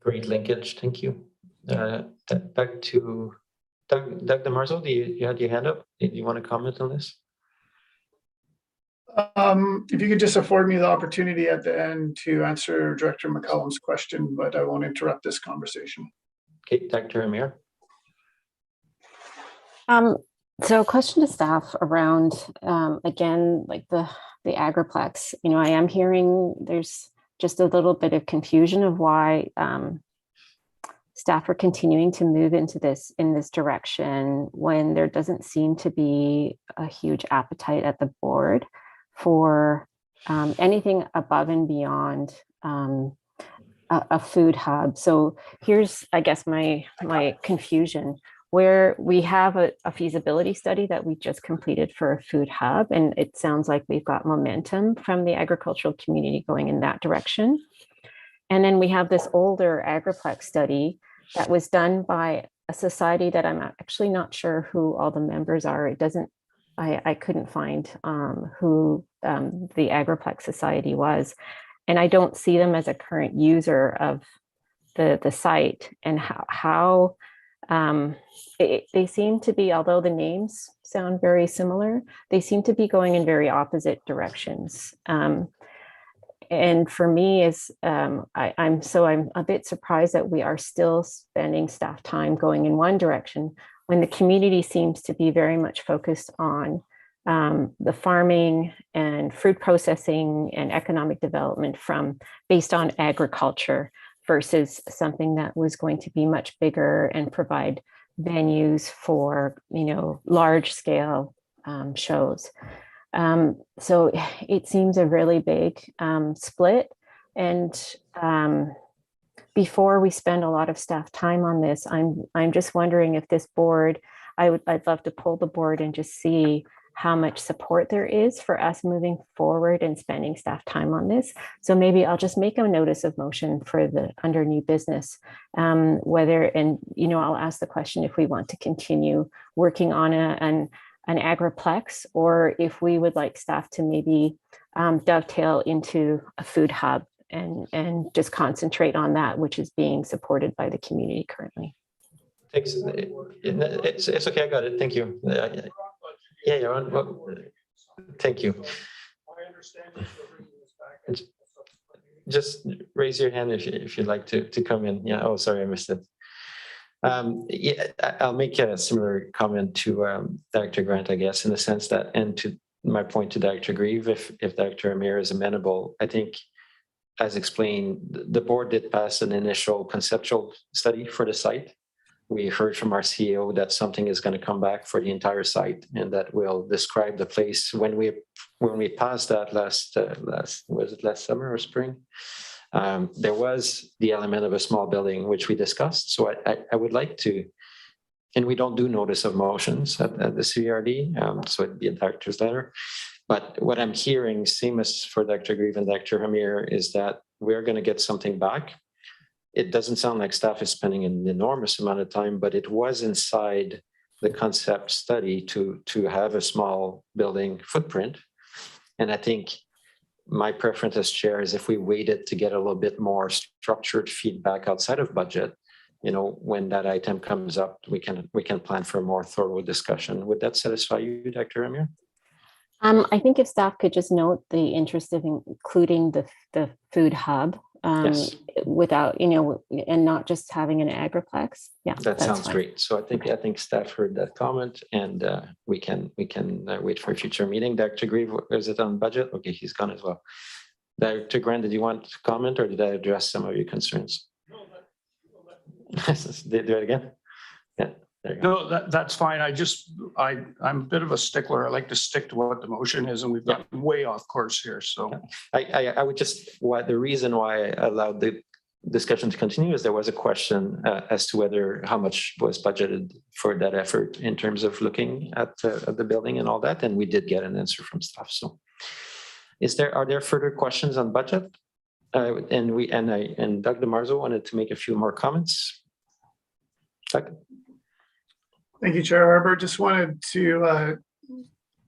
Great linkage. Thank you. Back to Doug DeMarzo. You had your hand up. Do you want to comment on this? If you could just afford me the opportunity at the end to answer Director McCollum's question, but I won't interrupt this conversation. Okay, Dr. Amir. So question to staff around, again, like the Agriplex. I am hearing there's just a little bit of confusion of why staff are continuing to move in this direction when there doesn't seem to be a huge appetite at the board for anything above and beyond a food hub. So here's, I guess, my confusion, where we have a feasibility study that we just completed for a food hub, and it sounds like we've got momentum from the agricultural community going in that direction. And then we have this older Agriplex study that was done by a society that I'm actually not sure who all the members are. It doesn't I couldn't find who the Agriplex Society was. And I don't see them as a current user of the site, and how they seem to be, although the names sound very similar, they seem to be going in very opposite directions. And for me, I'm a bit surprised that we are still spending staff time going in one direction when the community seems to be very much focused on the farming and food processing and economic development based on agriculture, versus something that was going to be much bigger and provide venues for, large scale shows. So it seems a really big split. And before we spend a lot of staff time on this, I'm just wondering if this board, I'd love to pull the board and just see how much support there is for us moving forward and spending staff time on this. So maybe I'll just make a notice of motion for under new business, I'll ask the question if we want to continue working on an agriplex, or if we would like staff to maybe dovetail into a food hub and just concentrate on that, which is being supported by the community currently. Thanks. It's okay. I got it. Thank you. Yeah, you're on. Well, thank you. Just raise your hand if you'd like to come in. Yeah. Oh, sorry, I missed it. Yeah, I'll make a similar comment to Dr. Grant, I guess, in the sense that, and to my point to Dr. Grieve, if Dr. Amir is amenable, I think, as explained, the board did pass an initial conceptual study for the site. We heard from our CEO that something is going to come back for the entire site, and that will describe the place. When we passed that last was it last summer or spring? There was the element of a small building which we discussed. So I would like to, and we don't do notice of motions at the CRD, so it'd be a director's letter. But what I'm hearing, same as for Dr. Grieve and Dr. Hamir, is that we're going to get something back. It doesn't sound like staff is spending an enormous amount of time, but it was inside the concept study to have a small building footprint. And I think my preference as chair is if we waited to get a little bit more structured feedback outside of budget, when that item comes up, we can plan for a more thorough discussion. Would that satisfy you, Dr. Amir? I think if staff could just note the interest of including the food hub, yes, without, and not just having an agriplex. Yeah, that sounds fine. Great. So I think staff heard that comment, and we can wait for a future meeting. Dr. Grieve, is it on budget? Okay, he's gone as well. Dr. Grant, did you want to comment, or did I address some of your concerns? Did do it again? Yeah. No, that's fine. I'm a bit of a stickler. I like to stick to what the motion is, and we've gotten way off course here. So I would the reason why I allowed the discussion to continue is there was a question as to how much was budgeted for that effort in terms of looking at the building and all that, and we did get an answer from staff. So are there further questions on budget? And Doug DeMarzo wanted to make a few more comments. Doug? Thank you, Chair Harbour. Just wanted to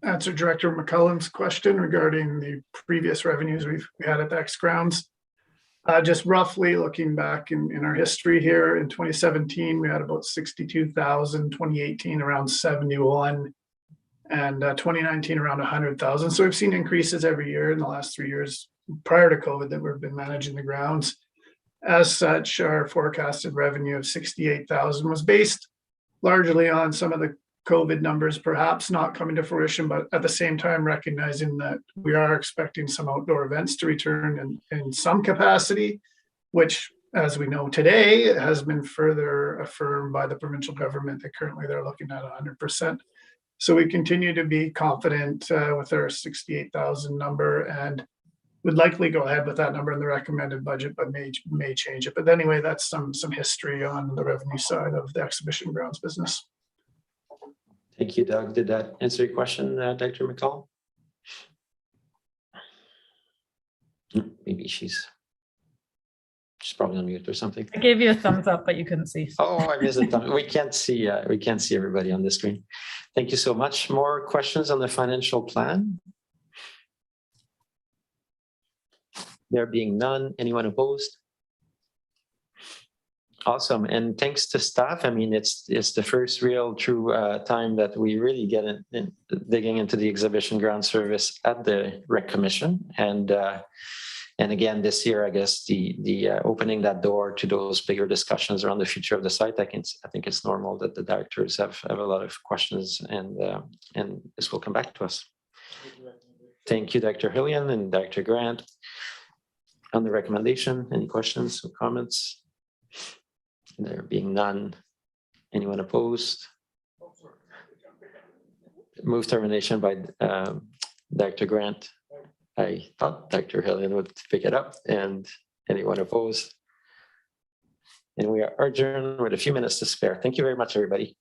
answer Director McCullum's question regarding the previous revenues we had at the X grounds. Just roughly looking back in our history here, in 2017, we had about 62,000, 2018 around 71, and 2019 around 100,000. So we've seen increases every year in the last 3 years prior to COVID that we've been managing the grounds. As such, our forecasted revenue of 68,000 was based largely on some of the COVID numbers perhaps not coming to fruition, but at the same time recognizing that we are expecting some outdoor events to return in some capacity, which, as we know today, has been further affirmed by the provincial government that currently they're looking at 100%. So we continue to be confident with our 68,000 number, and would likely go ahead with that number in the recommended budget, but may change it. But anyway, that's some history on the revenue side of the exhibition grounds business. Thank you, Doug. Did that answer your question, Dr. McCall? Maybe she's She's probably on mute or something. I gave you a thumbs up, but you couldn't see. Oh, I missed it. We can't see everybody on the screen. Thank you so much. More questions on the financial plan? There being none, anyone opposed? Awesome, and thanks to staff. I mean, it's the first real true time that we really get in digging into the exhibition ground service at the Rec Commission, and again this year, I guess the opening that door to those bigger discussions around the future of the site. I think it's normal that the directors have a lot of questions, and this will come back to us. Thank you, Dr. Hillian and Dr. Grant. On the recommendation, any questions or comments? There being none, anyone opposed? Move termination by Dr. Grant. I thought Dr. Hillian would pick it up, and anyone opposed? And we are adjourned with a few minutes to spare. Thank you very much, everybody.